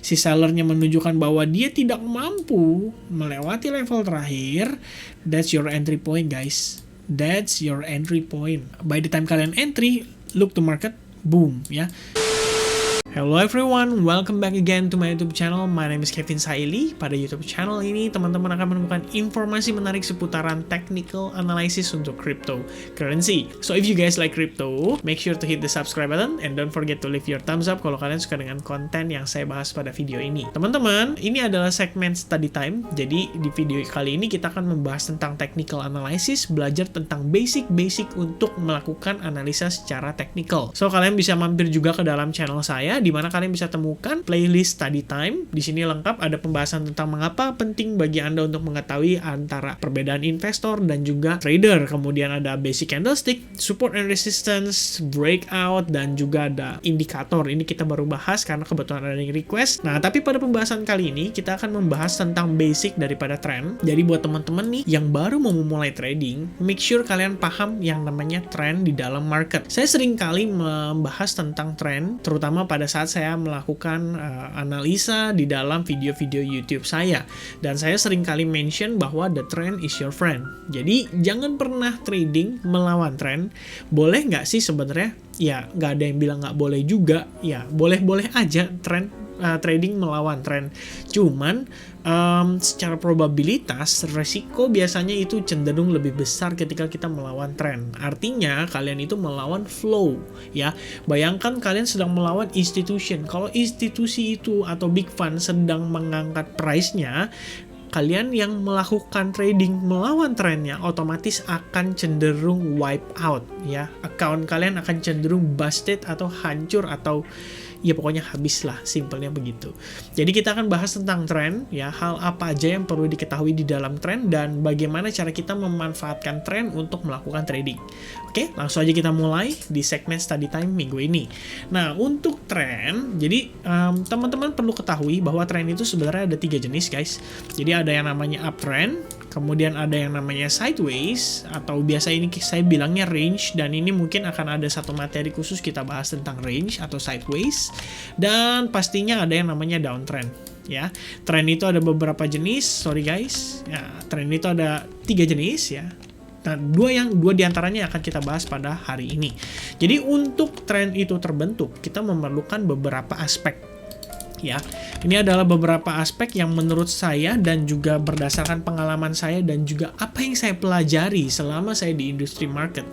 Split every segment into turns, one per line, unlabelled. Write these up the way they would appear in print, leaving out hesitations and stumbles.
si sellernya menunjukkan bahwa dia tidak mampu melewati level terakhir, that's your entry point guys. That's your entry point. By the time kalian entry, look to market, boom ya. Hello everyone, welcome back again to my YouTube channel. My name is Kevin Saili. Pada YouTube channel ini, teman-teman akan menemukan informasi menarik seputaran technical analysis untuk cryptocurrency. So if you guys like crypto, make sure to hit the subscribe button and don't forget to leave your thumbs up kalau kalian suka dengan konten yang saya bahas pada video ini. Teman-teman, ini adalah segmen study time. Jadi di video kali ini kita akan membahas tentang technical analysis, belajar tentang basic-basic untuk melakukan analisa secara technical. So kalian bisa mampir juga ke dalam channel saya, di mana kalian bisa temukan playlist study time. Di sini lengkap ada pembahasan tentang mengapa penting bagi Anda untuk mengetahui antara perbedaan investor dan juga trader. Kemudian ada basic candlestick, support and resistance, breakout, dan juga ada indikator. Ini kita baru bahas karena kebetulan ada yang request. Nah, tapi pada pembahasan kali ini kita akan membahas tentang basic daripada trend. Jadi buat teman-teman nih yang baru mau memulai trading, make sure kalian paham yang namanya trend di dalam market. Saya sering kali membahas tentang trend, terutama pada saat saya melakukan analisa di dalam video-video YouTube saya. Dan saya sering kali mention bahwa the trend is your friend. Jadi jangan pernah trading melawan trend. Boleh nggak sih sebenarnya? Ya nggak ada yang bilang nggak boleh juga. Ya boleh-boleh aja trading melawan trend. Cuman secara probabilitas resiko biasanya itu cenderung lebih besar ketika kita melawan tren. Artinya kalian itu melawan flow ya. Bayangkan kalian sedang melawan institution. Kalau institusi itu atau big fund sedang mengangkat price-nya, kalian yang melakukan trading melawan trennya otomatis akan cenderung wipe out ya. Account kalian akan cenderung busted atau hancur atau ya pokoknya habis lah, simpelnya begitu. Jadi kita akan bahas tentang tren ya, hal apa aja yang perlu diketahui di dalam tren dan bagaimana cara kita memanfaatkan tren untuk melakukan trading. Oke, langsung aja kita mulai di segmen study time minggu ini. Nah, untuk tren, jadi teman-teman perlu ketahui bahwa tren itu sebenarnya ada 3 jenis guys. Jadi ada yang namanya uptrend, kemudian ada yang namanya sideways, atau biasa ini saya bilangnya range, dan ini mungkin akan ada satu materi khusus kita bahas tentang range atau sideways, dan pastinya ada yang namanya downtrend ya. Tren itu ada beberapa jenis, sorry guys ya, tren itu ada 3 jenis ya. Nah, dua diantaranya akan kita bahas pada hari ini. Jadi untuk tren itu terbentuk, kita memerlukan beberapa aspek ya. Ini adalah beberapa aspek yang menurut saya dan juga berdasarkan pengalaman saya dan juga apa yang saya pelajari selama saya di industri market.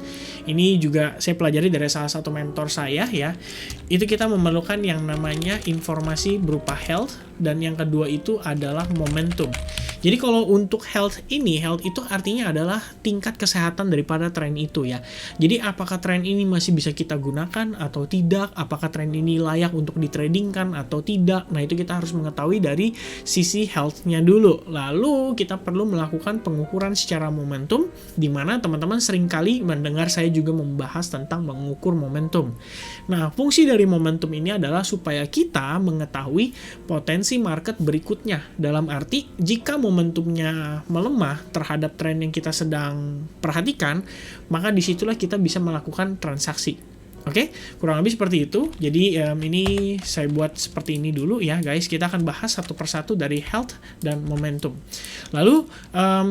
Ini juga saya pelajari dari salah satu mentor saya ya. Itu kita memerlukan yang namanya informasi berupa health, dan yang kedua itu adalah momentum. Jadi kalau untuk health itu artinya adalah tingkat kesehatan daripada tren itu ya. Jadi apakah tren ini masih bisa kita gunakan atau tidak? Apakah tren ini layak untuk ditradingkan atau tidak? Nah, itu kita harus mengetahui dari sisi health-nya dulu. Lalu kita perlu melakukan pengukuran secara momentum, di mana teman-teman seringkali mendengar saya juga membahas tentang mengukur momentum. Nah, fungsi dari momentum ini adalah supaya kita mengetahui potensi market berikutnya. Dalam arti, jika momentumnya melemah terhadap tren yang kita sedang perhatikan, maka disitulah kita bisa melakukan transaksi. Oke, kurang lebih seperti itu. Jadi ini saya buat seperti ini dulu ya guys. Kita akan bahas satu persatu dari health dan momentum. Lalu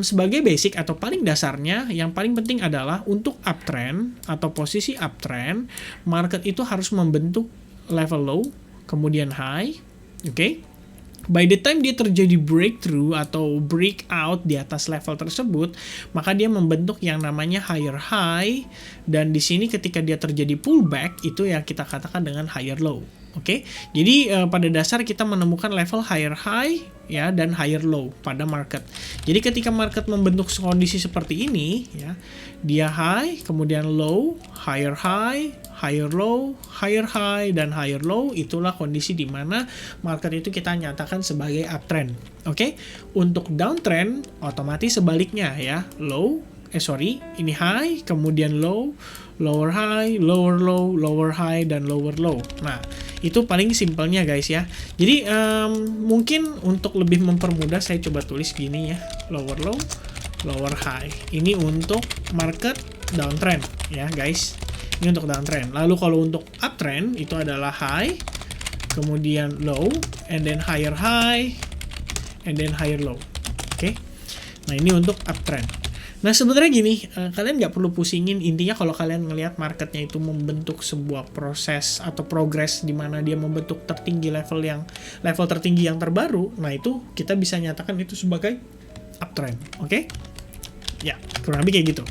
sebagai basic atau paling dasarnya, yang paling penting adalah untuk uptrend atau posisi uptrend, market itu harus membentuk level low, kemudian high. Oke. By the time dia terjadi breakthrough atau breakout di atas level tersebut, maka dia membentuk yang namanya higher high, dan di sini ketika dia terjadi pullback itu yang kita katakan dengan higher low. Oke, jadi pada dasar kita menemukan level higher high ya dan higher low pada market. Jadi ketika market membentuk kondisi seperti ini ya, dia high, kemudian low, higher high, higher low, higher high, dan higher low, itulah kondisi di mana market itu kita nyatakan sebagai uptrend. Oke, untuk downtrend otomatis sebaliknya ya, ini high, kemudian low, lower high, lower low, lower high, dan lower low. Nah, itu paling simpelnya guys ya. Jadi mungkin untuk lebih mempermudah saya coba tulis gini ya, lower low, lower high. Ini untuk market downtrend ya guys. Ini untuk downtrend. Lalu kalau untuk uptrend itu adalah high, kemudian low, and then higher high, and then higher low. Oke. Nah, ini untuk uptrend. Nah, sebenarnya gini, kalian nggak perlu pusingin. Intinya kalau kalian ngelihat marketnya itu membentuk sebuah proses atau progres di mana dia membentuk level tertinggi yang terbaru, nah itu kita bisa nyatakan itu sebagai uptrend. Oke? Ya, kurang lebih kayak gitu.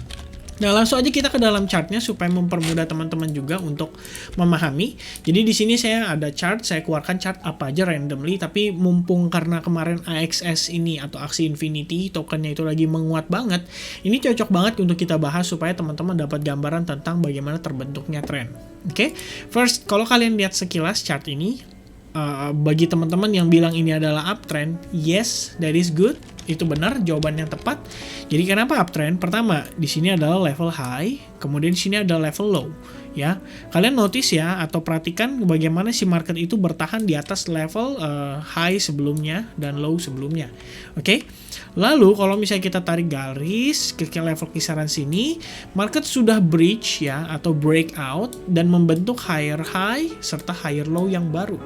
Nah, langsung aja kita ke dalam chartnya supaya mempermudah teman-teman juga untuk memahami. Jadi di sini saya ada chart, saya keluarkan chart apa aja randomly, tapi mumpung karena kemarin AXS ini atau Axie Infinity tokennya itu lagi menguat banget, ini cocok banget untuk kita bahas supaya teman-teman dapat gambaran tentang bagaimana terbentuknya tren. Oke? First, kalau kalian lihat sekilas chart ini, bagi teman-teman yang bilang ini adalah uptrend, yes, that is good. Itu benar, jawaban yang tepat. Jadi kenapa uptrend? Pertama, di sini adalah level high, kemudian di sini ada level low, ya. Kalian notice ya atau perhatikan bagaimana si market itu bertahan di atas level high sebelumnya dan low sebelumnya. Oke. Lalu kalau misalnya kita tarik garis ke level kisaran sini, market sudah breach ya atau breakout dan membentuk higher high serta higher low yang baru.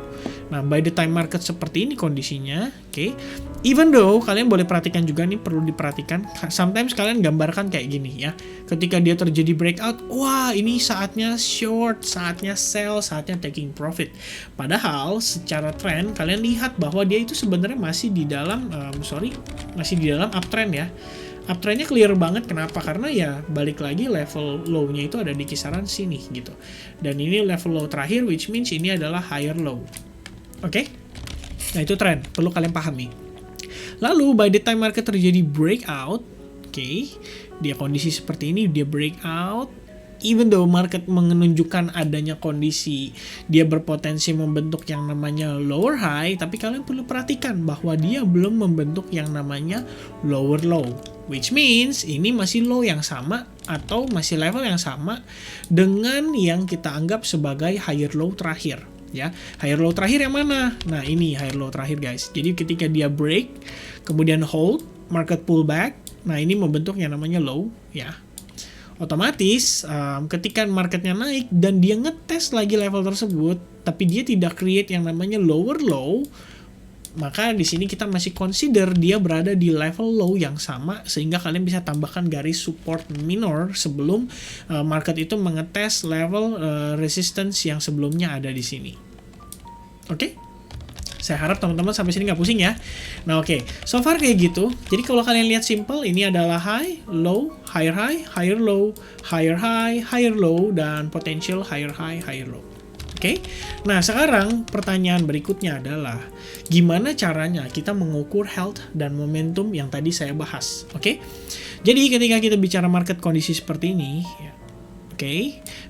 Nah, by the time market seperti ini kondisinya, oke. Even though kalian boleh perhatikan juga nih, perlu diperhatikan. Sometimes kalian gambarkan kayak gini ya. Ketika dia terjadi breakout, wah ini saatnya short, saatnya sell, saatnya taking profit. Padahal secara trend kalian lihat bahwa dia itu sebenarnya masih di dalam masih di dalam uptrend ya. Uptrendnya clear banget. Kenapa? Karena ya balik lagi level low-nya itu ada di kisaran sini gitu. Dan ini level low terakhir, which means ini adalah higher low. Oke? Nah, itu trend, perlu kalian pahami. Lalu by the time market terjadi breakout, oke, dia kondisi seperti ini, dia breakout, even though market menunjukkan adanya kondisi dia berpotensi membentuk yang namanya lower high, tapi kalian perlu perhatikan bahwa dia belum membentuk yang namanya lower low, which means ini masih low yang sama atau masih level yang sama dengan yang kita anggap sebagai higher low terakhir. Ya, higher low terakhir yang mana? Nah, ini higher low terakhir guys. Jadi ketika dia break, kemudian hold, market pullback, nah ini membentuk yang namanya low ya. Otomatis ketika marketnya naik dan dia ngetes lagi level tersebut, tapi dia tidak create yang namanya lower low, maka di sini kita masih consider dia berada di level low yang sama, sehingga kalian bisa tambahkan garis support minor sebelum market itu mengetes level resistance yang sebelumnya ada di sini. Oke? Saya harap teman-teman sampai sini nggak pusing ya. Nah, oke. So far kayak gitu. Jadi kalau kalian lihat simple, ini adalah high, low, higher high, higher low, higher high, higher low, dan potential higher high, higher low. Oke, nah sekarang pertanyaan berikutnya adalah gimana caranya kita mengukur health dan momentum yang tadi saya bahas. Oke, jadi ketika kita bicara market kondisi seperti ini, ya, oke,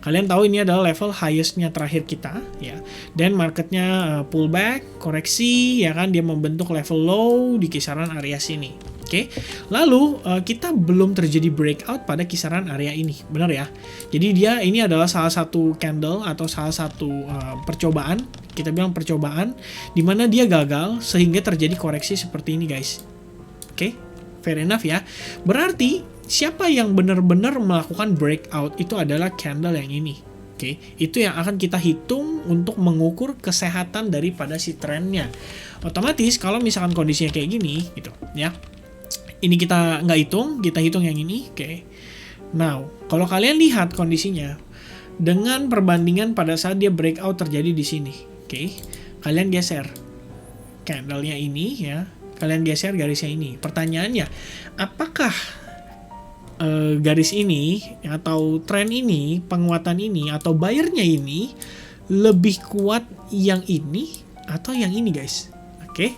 kalian tahu ini adalah level highest-nya terakhir kita, ya. Dan marketnya pullback, koreksi, ya kan, dia membentuk level low di kisaran area sini. Oke, lalu kita belum terjadi breakout pada kisaran area ini, benar ya? Jadi ini adalah salah satu candle atau salah satu percobaan, kita bilang percobaan, di mana dia gagal sehingga terjadi koreksi seperti ini, guys. Oke, fair enough ya. Berarti siapa yang benar-benar melakukan breakout itu adalah candle yang ini. Oke, itu yang akan kita hitung untuk mengukur kesehatan daripada si trennya. Otomatis kalau misalkan kondisinya kayak gini, gitu, ya. Ini kita nggak hitung, kita hitung yang ini, oke. Now, kalau kalian lihat kondisinya, dengan perbandingan pada saat dia breakout terjadi di sini, oke. Kalian geser candle-nya ini, ya. Kalian geser garisnya ini. Pertanyaannya, apakah garis ini, atau tren ini, penguatan ini, atau buyer-nya ini, lebih kuat yang ini, atau yang ini, guys? Oke.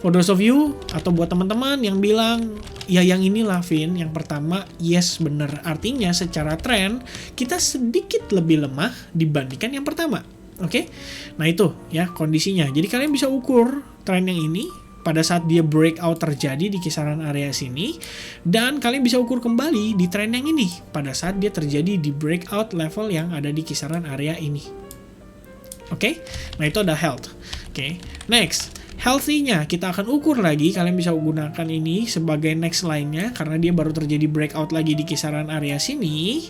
For those of you, atau buat teman-teman yang bilang, ya yang inilah Vin, yang pertama, yes bener. Artinya secara tren, kita sedikit lebih lemah dibandingkan yang pertama. Oke? Nah itu ya kondisinya. Jadi kalian bisa ukur tren yang ini pada saat dia breakout terjadi di kisaran area sini. Dan kalian bisa ukur kembali di tren yang ini pada saat dia terjadi di breakout level yang ada di kisaran area ini. Oke? Nah itu ada health. Oke? Next. Healthy-nya kita akan ukur lagi, kalian bisa gunakan ini sebagai next line-nya karena dia baru terjadi breakout lagi di kisaran area sini.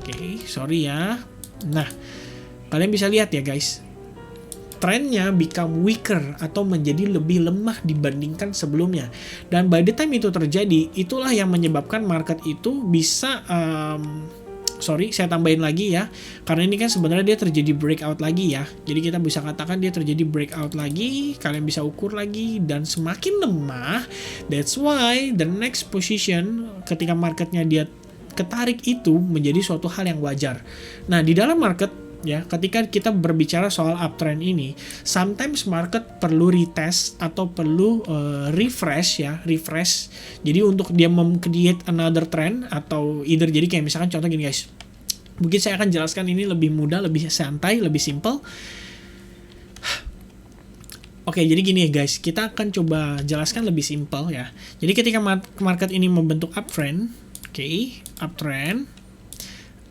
Oke, sorry ya. Nah, kalian bisa lihat ya guys. trennya become weaker atau menjadi lebih lemah dibandingkan sebelumnya. Dan by the time itu terjadi, itulah yang menyebabkan market itu bisa saya tambahin lagi ya, karena ini kan sebenarnya dia terjadi breakout lagi ya. Jadi kita bisa katakan dia terjadi breakout lagi, kalian bisa ukur lagi, dan semakin lemah. That's why the next position ketika marketnya dia ketarik itu menjadi suatu hal yang wajar. Nah, di dalam market ya, ketika kita berbicara soal uptrend ini, sometimes market perlu retest atau perlu refresh. Jadi untuk dia create another trend atau either, jadi kayak misalkan contoh gini guys. Mungkin saya akan jelaskan ini lebih mudah, lebih santai, lebih simple. Oke, jadi gini ya guys, kita akan coba jelaskan lebih simple ya. Jadi ketika market ini membentuk uptrend, uptrend,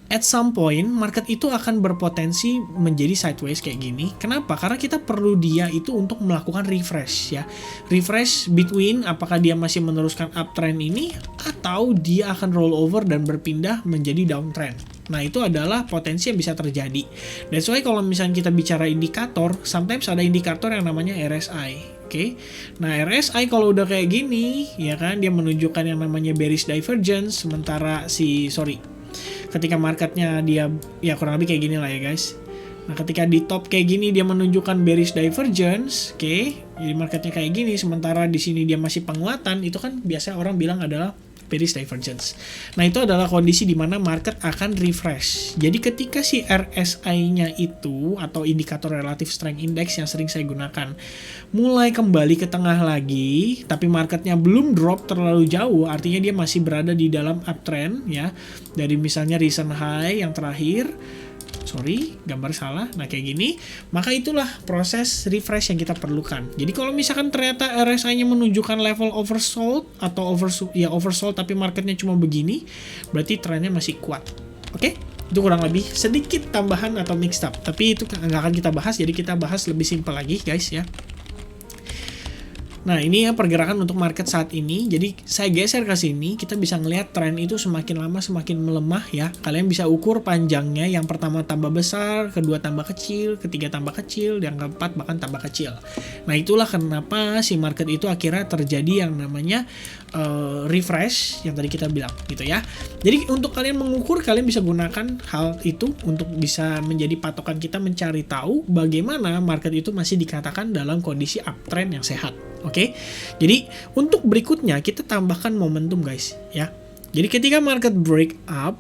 at some point, market itu akan berpotensi menjadi sideways kayak gini. Kenapa? Karena kita perlu dia itu untuk melakukan refresh ya. Refresh between apakah dia masih meneruskan uptrend ini atau dia akan roll over dan berpindah menjadi downtrend. Nah, itu adalah potensi yang bisa terjadi. That's why kalau misalnya kita bicara indikator, sometimes ada indikator yang namanya RSI. Nah RSI kalau udah kayak gini, ya kan, dia menunjukkan yang namanya bearish divergence, sementara ketika marketnya dia ya kurang lebih kayak gini lah ya guys. Nah ketika di top kayak gini dia menunjukkan bearish divergence, jadi marketnya kayak gini, sementara di sini dia masih penguatan, itu kan biasanya orang bilang adalah bearish divergence. Nah itu adalah kondisi di mana market akan refresh. Jadi ketika si RSI-nya itu atau indikator relative strength index yang sering saya gunakan mulai kembali ke tengah lagi, tapi marketnya belum drop terlalu jauh, artinya dia masih berada di dalam uptrend ya. Dari misalnya recent high yang terakhir, gambar salah. Nah kayak gini, maka itulah proses refresh yang kita perlukan. Jadi kalau misalkan ternyata RSI-nya menunjukkan level oversold atau oversold tapi marketnya cuma begini, berarti trennya masih kuat. Itu kurang lebih sedikit tambahan atau mixed up. Tapi itu nggak akan kita bahas, jadi kita bahas lebih simpel lagi guys ya. Nah ini ya pergerakan untuk market saat ini. Jadi saya geser ke sini, kita bisa ngelihat tren itu semakin lama semakin melemah ya. Kalian bisa ukur panjangnya, yang pertama tambah besar, kedua tambah kecil, ketiga tambah kecil, yang keempat bahkan tambah kecil. Nah itulah kenapa si market itu akhirnya terjadi yang namanya refresh yang tadi kita bilang gitu ya. Jadi untuk kalian mengukur, kalian bisa gunakan hal itu untuk bisa menjadi patokan kita mencari tahu bagaimana market itu masih dikatakan dalam kondisi uptrend yang sehat. Jadi untuk berikutnya kita tambahkan momentum guys ya. Jadi ketika market break up,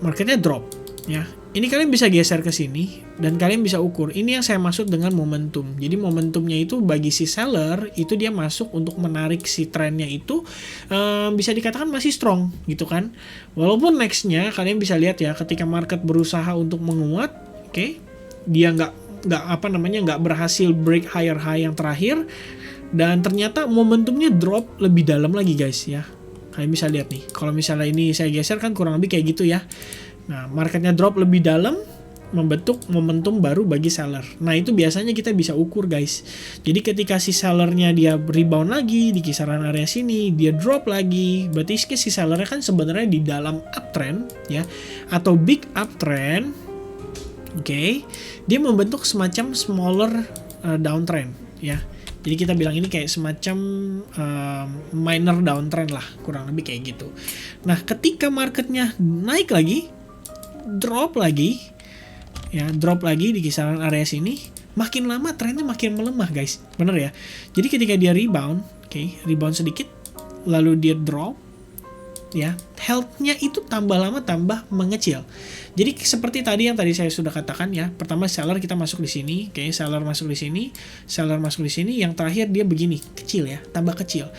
marketnya drop ya. Ini kalian bisa geser ke sini dan kalian bisa ukur. Ini yang saya maksud dengan momentum. Jadi momentumnya itu bagi si seller itu dia masuk untuk menarik si trennya itu bisa dikatakan masih strong gitu kan. Walaupun nextnya kalian bisa lihat ya, ketika market berusaha untuk menguat, dia nggak berhasil break higher high yang terakhir, dan ternyata momentumnya drop lebih dalam lagi guys ya. Kalian bisa lihat nih, kalau misalnya ini saya geser kan kurang lebih kayak gitu ya. Nah marketnya drop lebih dalam, membentuk momentum baru bagi seller. Nah itu biasanya kita bisa ukur guys. Jadi ketika si sellernya dia rebound lagi di kisaran area sini, dia drop lagi, berarti si sellernya kan sebenarnya di dalam uptrend ya, atau big uptrend. Dia membentuk semacam smaller downtrend ya. Jadi kita bilang ini kayak semacam minor downtrend lah, kurang lebih kayak gitu. Nah ketika marketnya naik lagi, drop lagi di kisaran area sini, makin lama trennya makin melemah guys, bener ya. Jadi ketika dia rebound, rebound sedikit, lalu dia drop ya, health-nya itu tambah lama tambah mengecil. Jadi seperti tadi yang tadi saya sudah katakan ya, pertama seller kita masuk di sini, seller masuk di sini, seller masuk di sini, yang terakhir dia begini, kecil ya, tambah kecil.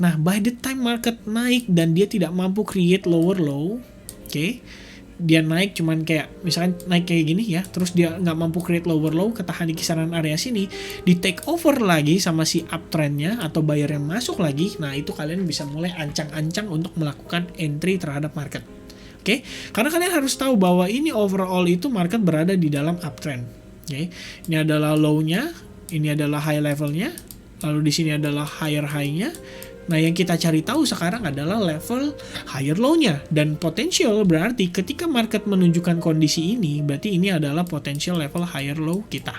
Nah by the time market naik dan dia tidak mampu create lower low, dia naik cuman kayak misalkan naik kayak gini ya, terus dia nggak mampu create lower low, ketahan di kisaran area sini, di take over lagi sama si uptrendnya atau buyer yang masuk lagi. Nah itu kalian bisa mulai ancang-ancang untuk melakukan entry terhadap market. Karena kalian harus tahu bahwa ini overall itu market berada di dalam uptrend. Ini adalah low-nya, ini adalah high level-nya, lalu di sini adalah higher high-nya. Nah, yang kita cari tahu sekarang adalah level higher low-nya. Dan potensial berarti ketika market menunjukkan kondisi ini, berarti ini adalah potensial level higher low kita.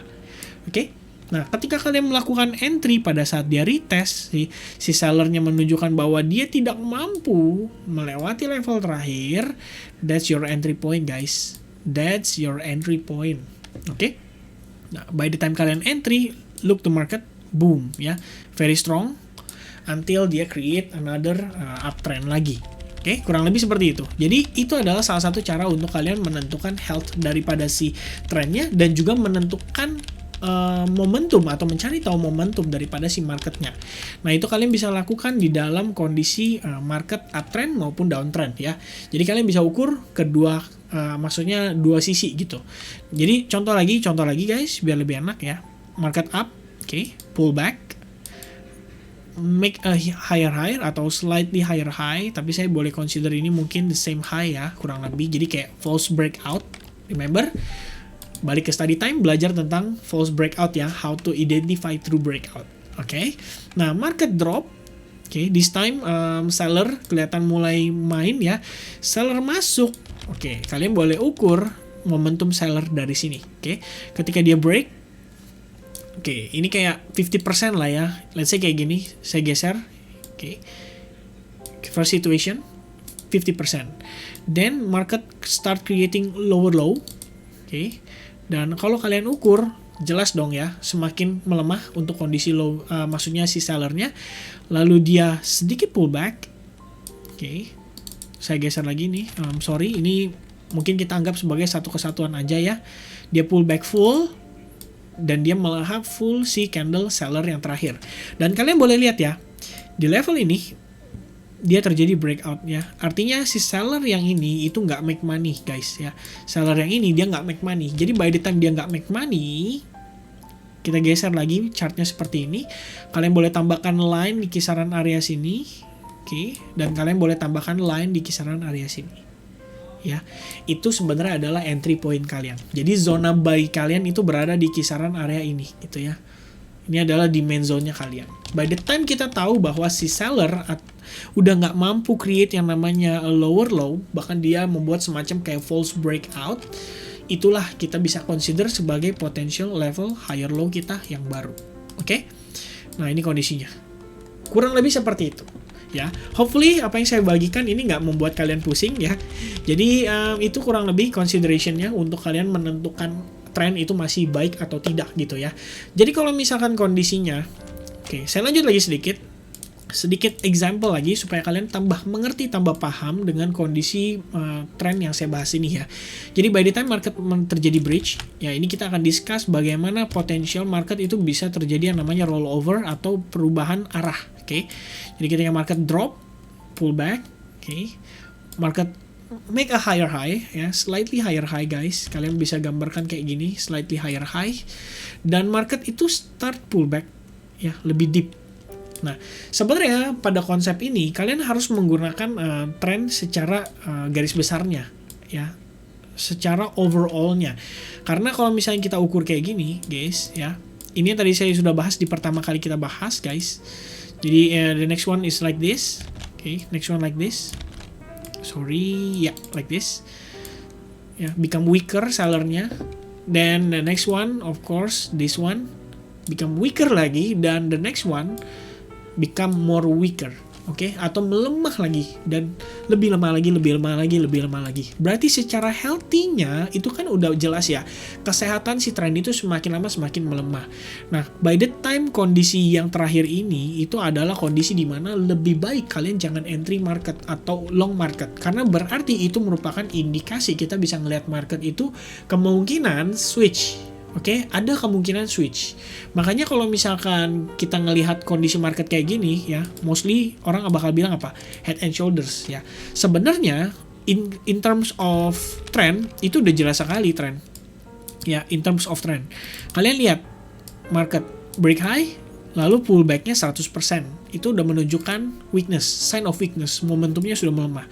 Oke. Nah, ketika kalian melakukan entry pada saat dia retest, si sellernya menunjukkan bahwa dia tidak mampu melewati level terakhir, that's your entry point, guys. That's your entry point. Oke. Nah, by the time kalian entry, look to market, boom, ya, very strong until dia create another uptrend lagi. Oke, kurang lebih seperti itu. Jadi itu adalah salah satu cara untuk kalian menentukan health daripada si trennya dan juga menentukan momentum atau mencari tahu momentum daripada si marketnya. Nah, itu kalian bisa lakukan di dalam kondisi market uptrend maupun downtrend ya. Jadi kalian bisa ukur kedua maksudnya dua sisi gitu. Jadi contoh lagi guys biar lebih enak ya. Market up, oke, pull back, make a higher high atau slightly higher high, tapi saya boleh consider ini mungkin the same high ya, kurang lebih. Jadi kayak false breakout. Remember, balik ke study time, belajar tentang false breakout ya, how to identify true breakout. Oke. Nah, market drop. Oke, this time seller kelihatan mulai main ya. Seller masuk. Oke, kalian boleh ukur momentum seller dari sini. Oke. Ketika dia break, oke, ini kayak 50% lah ya. Let's say kayak gini, saya geser. Oke. First situation 50%. Then market start creating lower low. Oke. Dan kalau kalian ukur, jelas dong ya, semakin melemah untuk kondisi low, maksudnya si sellernya, lalu dia sedikit pullback. Oke, saya geser lagi nih, sorry, ini mungkin kita anggap sebagai satu kesatuan aja ya. Dia pullback full, dan dia melahap full si candle seller yang terakhir. Dan kalian boleh lihat ya, di level ini, dia terjadi breakout ya. Artinya si seller yang ini itu nggak make money guys ya. Seller yang ini dia nggak make money. Jadi by the time dia nggak make money, kita geser lagi chartnya seperti ini. Kalian boleh tambahkan line di kisaran area sini. Oke. Dan kalian boleh tambahkan line di kisaran area sini. Ya, itu sebenarnya adalah entry point kalian. Jadi zona buy kalian itu berada di kisaran area ini gitu ya. Ini adalah demand zone-nya kalian. By the time kita tahu bahwa si seller udah nggak mampu create yang namanya lower low, bahkan dia membuat semacam kayak false breakout, itulah kita bisa consider sebagai potential level higher low kita yang baru. Oke? Nah, ini kondisinya. Kurang lebih seperti itu. Ya, hopefully apa yang saya bagikan ini nggak membuat kalian pusing ya. Jadi itu kurang lebih consideration-nya untuk kalian menentukan tren itu masih baik atau tidak gitu ya. Jadi kalau misalkan kondisinya, oke, saya lanjut lagi sedikit example lagi supaya kalian tambah mengerti, tambah paham dengan kondisi tren yang saya bahas ini ya. Jadi by the time market terjadi breach, ya ini kita akan discuss bagaimana potential market itu bisa terjadi yang namanya rollover atau perubahan arah, oke. Jadi ketika market drop, pullback, oke. Market make a higher high ya, slightly higher high guys. Kalian bisa gambarkan kayak gini, slightly higher high. Dan market itu start pullback ya, lebih deep. Nah, sebenarnya pada konsep ini kalian harus menggunakan tren secara garis besarnya ya, secara overall-nya. Karena kalau misalnya kita ukur kayak gini, guys ya. Ini yang tadi saya sudah bahas di pertama kali kita bahas, guys. Jadi the next one is like this. Okay, next one like this. Sorry, yeah, like this. Ya, become weaker sellernya. Then the next one, of course, this one become weaker lagi, dan the next one become more weaker. Oke, atau melemah lagi dan lebih lemah lagi, lebih lemah lagi, lebih lemah lagi. Berarti secara healthy-nya itu kan udah jelas ya. Kesehatan si tren itu semakin lama semakin melemah. Nah, by the time kondisi yang terakhir ini itu adalah kondisi di mana lebih baik kalian jangan entry market atau long market, karena berarti itu merupakan indikasi kita bisa ngelihat market itu kemungkinan switch. Oke, ada kemungkinan switch. Makanya kalau misalkan kita ngelihat kondisi market kayak gini ya, mostly orang bakal bilang apa? Head and shoulders ya. Sebenarnya in terms of trend itu udah jelas sekali trend. Ya, in terms of trend. Kalian lihat market break high lalu pullback-nya 100%. Itu udah menunjukkan weakness, sign of weakness, momentumnya sudah melemah.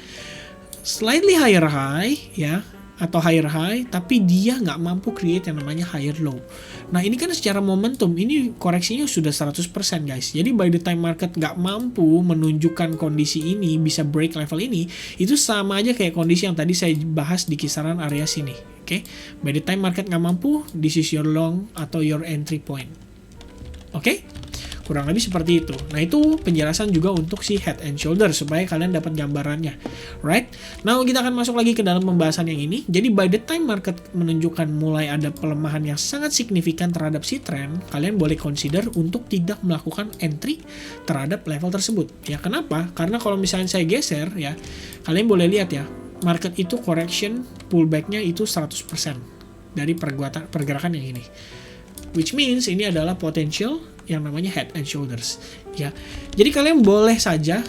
Slightly higher high ya. atau higher high, tapi dia nggak mampu create yang namanya higher low. Nah ini kan secara momentum, ini koreksinya sudah 100% guys. Jadi by the time market nggak mampu menunjukkan kondisi ini, bisa break level ini, itu sama aja kayak kondisi yang tadi saya bahas di kisaran area sini. Oke, by the time market nggak mampu, this is your long atau your entry point. Oke? Kurang lebih seperti itu. Nah itu penjelasan juga untuk si head and shoulder supaya kalian dapat gambarannya, right? Nah kita akan masuk lagi ke dalam pembahasan yang ini. Jadi by the time market menunjukkan mulai ada pelemahan yang sangat signifikan terhadap si trend, kalian boleh consider untuk tidak melakukan entry terhadap level tersebut. Ya kenapa? Karena kalau misalnya saya geser ya, kalian boleh lihat ya, market itu correction pullback-nya itu 100% dari pergerakan yang ini. Which means ini adalah potential yang namanya head and shoulders ya. Jadi kalian boleh saja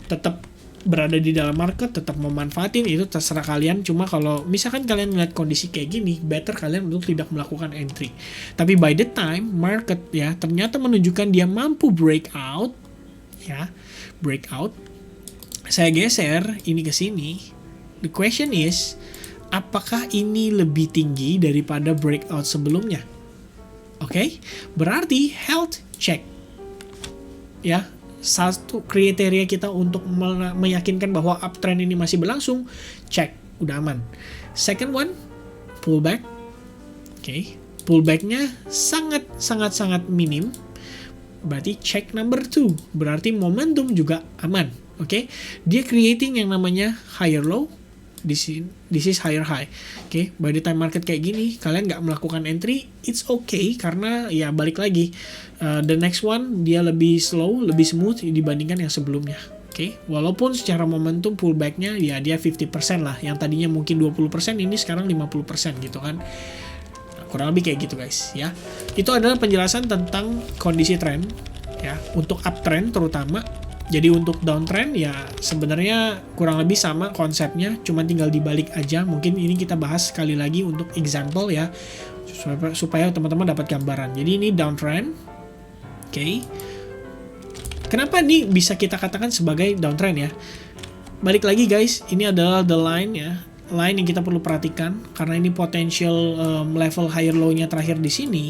tetap berada di dalam market, tetap memanfaatin, itu terserah kalian. Cuma kalau misalkan kalian melihat kondisi kayak gini, better kalian untuk tidak melakukan entry. Tapi by the time market ya ternyata menunjukkan dia mampu breakout ya, breakout, saya geser ini ke sini. The question is, apakah ini lebih tinggi daripada breakout sebelumnya? Oke, berarti health check. Ya, satu kriteria kita untuk meyakinkan bahwa uptrend ini masih berlangsung, check, udah aman. Second one, pullback. Oke, pullbacknya sangat minim. Berarti check number 2, berarti momentum juga aman. Oke, dia creating yang namanya higher low. This is higher high. Oke, by the time market kayak gini, kalian nggak melakukan entry, it's okay, karena ya balik lagi, the next one dia lebih slow, lebih smooth dibandingkan yang sebelumnya. Oke, walaupun secara momentum pullbacknya ya dia 50% lah, yang tadinya mungkin 20%, ini sekarang 50% gitu kan. Kurang lebih kayak gitu guys ya. Itu adalah penjelasan tentang kondisi trend ya, untuk uptrend terutama. Jadi untuk downtrend ya sebenarnya kurang lebih sama konsepnya, cuma tinggal dibalik aja. Mungkin ini kita bahas sekali lagi untuk example ya, supaya teman-teman dapat gambaran. Jadi ini downtrend. Oke. Kenapa ini bisa kita katakan sebagai downtrend ya? Balik lagi guys, ini adalah the line ya. Line yang kita perlu perhatikan karena ini potential level higher low-nya terakhir di sini.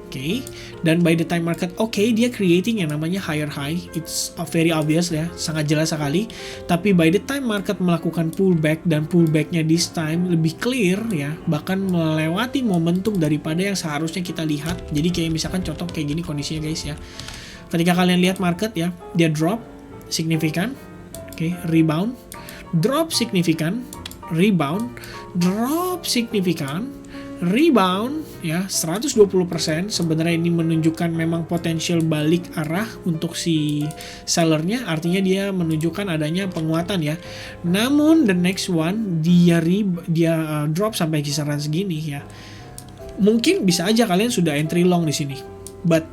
Oke, dan by the time market dia creating yang namanya higher high, it's very obvious ya, sangat jelas sekali. Tapi by the time market melakukan pullback, dan pullbacknya this time lebih clear ya, bahkan melewati momentum daripada yang seharusnya kita lihat. Jadi kayak misalkan contoh kayak gini kondisinya guys ya, ketika kalian lihat market ya, dia drop signifikan, rebound, drop signifikan, rebound, drop signifikan, rebound ya 120%. Sebenarnya ini menunjukkan memang potensial balik arah untuk si sellernya, artinya dia menunjukkan adanya penguatan ya. Namun the next one dia drop sampai kisaran segini ya. Mungkin bisa aja kalian sudah entry long di sini, but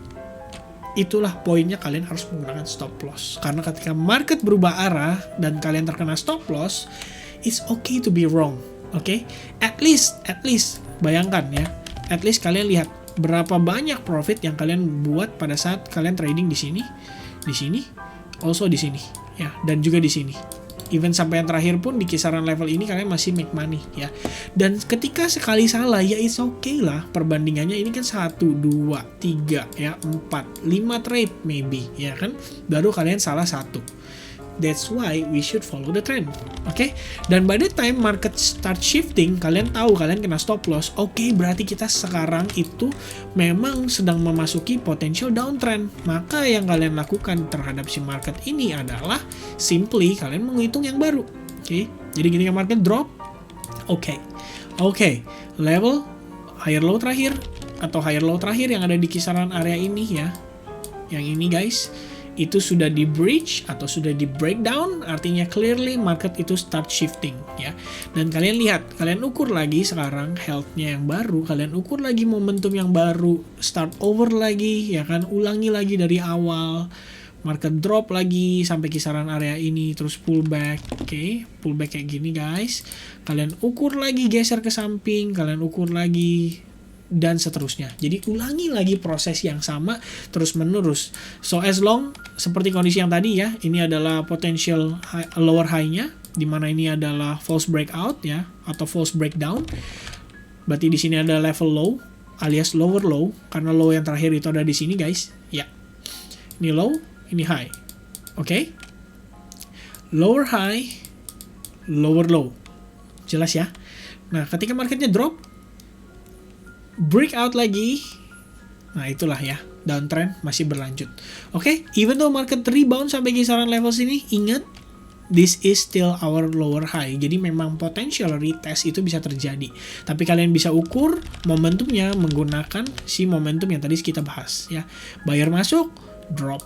itulah poinnya, kalian harus menggunakan stop loss. Karena ketika market berubah arah dan kalian terkena stop loss, it's okay to be wrong. Oke, at least bayangkan ya, at least kalian lihat berapa banyak profit yang kalian buat pada saat kalian trading di sini, also di sini ya, dan juga di sini. Even sampai yang terakhir pun di kisaran level ini kalian masih make money ya. Dan ketika sekali salah ya it's okay lah, perbandingannya ini kan 1, 2, 3 ya, 4, 5 trade maybe ya kan, baru kalian salah 1. That's why we should follow the trend. Oke? Dan by the time market start shifting, kalian tahu kalian kena stop loss. Oke, berarti kita sekarang itu memang sedang memasuki potential downtrend. Maka yang kalian lakukan terhadap si market ini adalah simply kalian menghitung yang baru. Oke? Jadi ketika market drop, oke, level higher low terakhir atau higher low terakhir yang ada di kisaran area ini ya. Yang ini guys, itu sudah di breach atau sudah di breakdown, artinya clearly market itu start shifting ya. Dan kalian lihat, kalian ukur lagi sekarang health-nya yang baru, kalian ukur lagi momentum yang baru, start over lagi ya kan, ulangi lagi dari awal. Market drop lagi sampai kisaran area ini, terus pullback. Pullback kayak gini guys. Kalian ukur lagi, geser ke samping, kalian ukur lagi, dan seterusnya. Jadi ulangi lagi proses yang sama terus menerus. So as long seperti kondisi yang tadi ya, ini adalah potential lower high-nya dimana ini adalah false breakout ya, atau false breakdown. Berarti di sini ada level low alias lower low, karena low yang terakhir itu ada di sini guys. Ya, ini low, ini high. Oke, lower high, lower low, jelas ya. Nah, ketika marketnya drop, breakout lagi, nah itulah ya, downtrend masih berlanjut. Oke, even though market rebound sampai kisaran level sini, ingat, this is still our lower high. Jadi memang potential retest itu bisa terjadi. Tapi kalian bisa ukur momentumnya menggunakan si momentum yang tadi kita bahas ya. Buyer masuk, drop.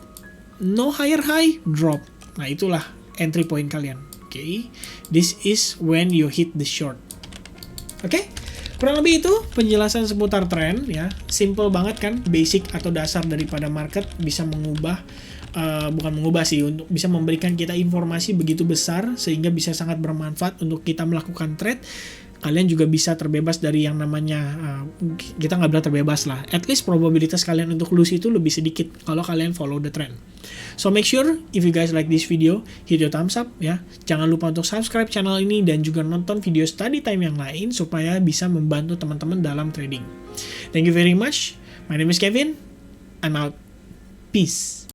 No higher high, drop. Nah, itulah entry point kalian. Oke. This is when you hit the short. Oke. Kurang lebih itu penjelasan seputar tren ya. Simple banget kan, basic atau dasar daripada market bisa mengubah, bukan mengubah sih, untuk bisa memberikan kita informasi begitu besar sehingga bisa sangat bermanfaat untuk kita melakukan trade. Kalian juga bisa terbebas dari yang namanya, kita nggak bilang terbebas lah, at least probabilitas kalian untuk lose itu lebih sedikit kalau kalian follow the trend. So make sure if you guys like this video, hit your thumbs up ya. Jangan lupa untuk subscribe channel ini dan juga nonton video study time yang lain supaya bisa membantu teman-teman dalam trading. Thank you very much. My name is Kevin. I'm out. Peace.